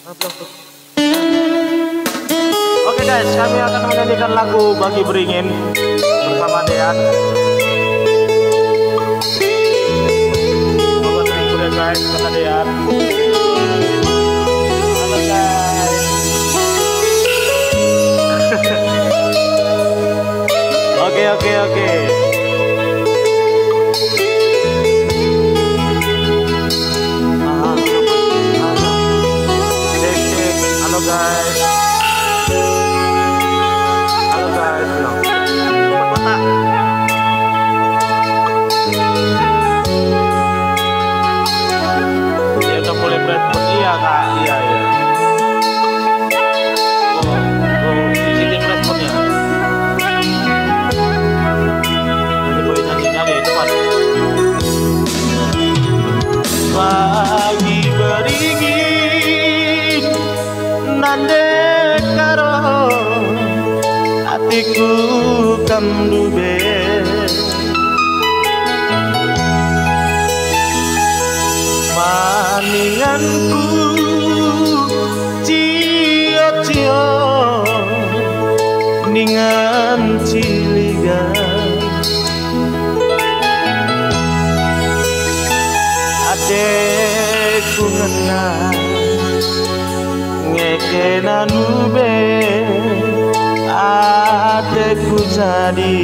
Oke guys, kami akan menyanyikan lagu Bagi Beringin bersama Dean. Semoga terhibur ya guys, kata Dean. Halo guys. Oke. Halo guys. Ya udah mulai berat. Iya kak, iya. Isi responnya. Nanti boleh nyanyi cepat. Bagi beringin nande karo hatiku kamdube maninganku cio-cio ningan ciliga adekku ngenah ngekenan ube adekku jadi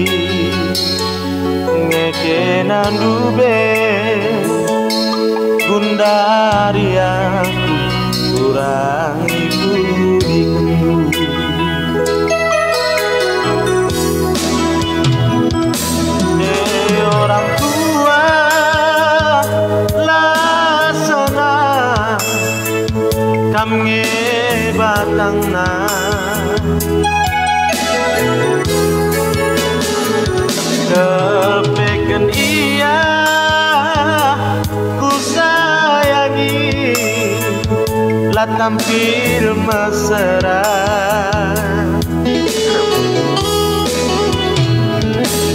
ngekenan ube gundari aku kurang ibu dikendu orang tua lasana kamnge batangna kepeken iya ku sayangi lah tampil mesra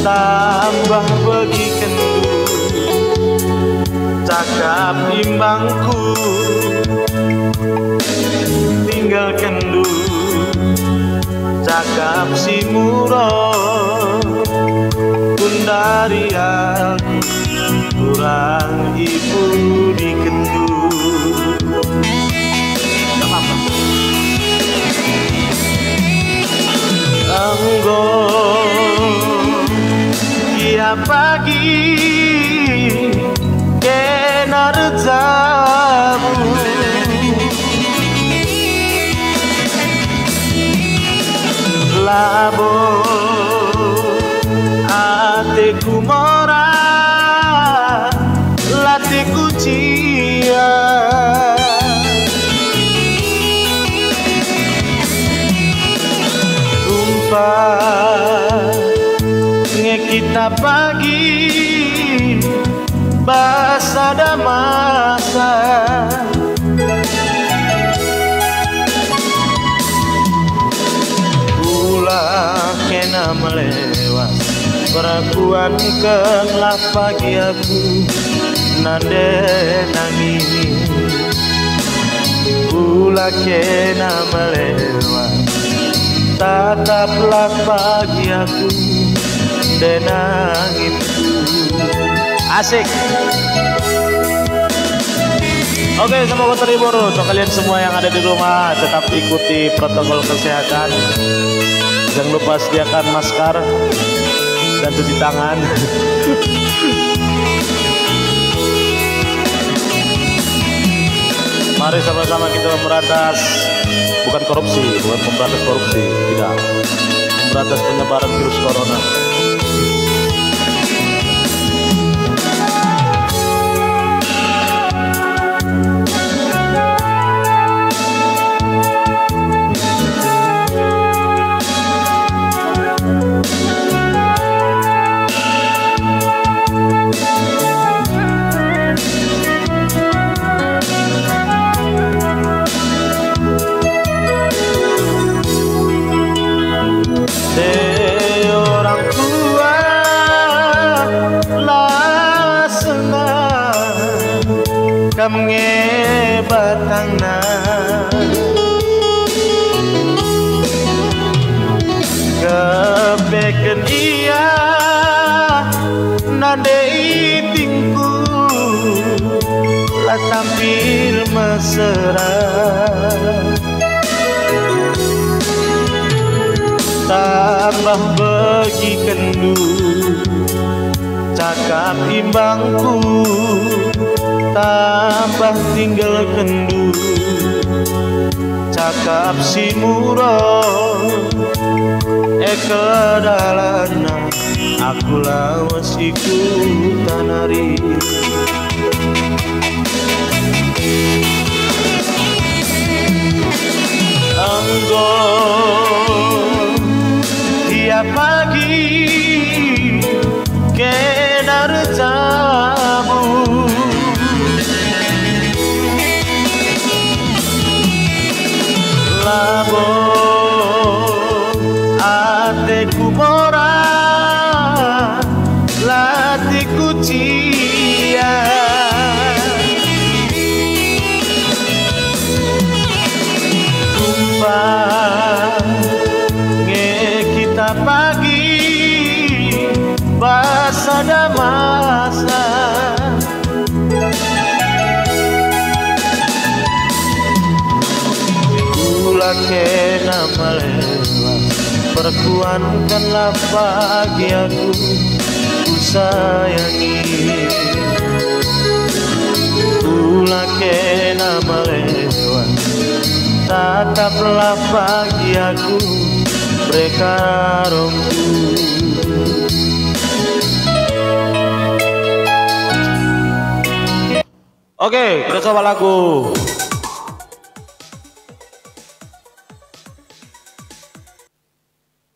tambah bagi kendu cakap imbangku tinggal kendu cakap si murah gundari aku kurang ibu dikendu. Anggo kia pagi kenar jamu labo atiku mora latiku cia tumpah nge kita pagi basada masa ulah kena melewat perempuan kelah pagi aku nande nangis ulah kena melewat tataplah pagi aku denangin asik. Oke, semoga terhibur untuk kalian semua yang ada di rumah. Tetap ikuti protokol kesehatan, jangan lupa sediakan masker dan cuci tangan. Mari sama-sama kita memberantas bukan memberantas korupsi, tidak, memberantas penyebaran virus corona. Kamnge batangna Ken iya nandei tingku lah tampil mesra tambah bagi kendu cakap imbangku tambah tinggal kendu cakap si murah kedalana aku lawas ikutan hari anggo tiap pagi kenar jamu labo ateku mora latiku cia tumpah nge kita pagi basada masa kula kena melewas perkuankanlah pagi aku ku sayangi kula kena melewas tataplah pagi aku prekarongku. Oke, kita coba lagu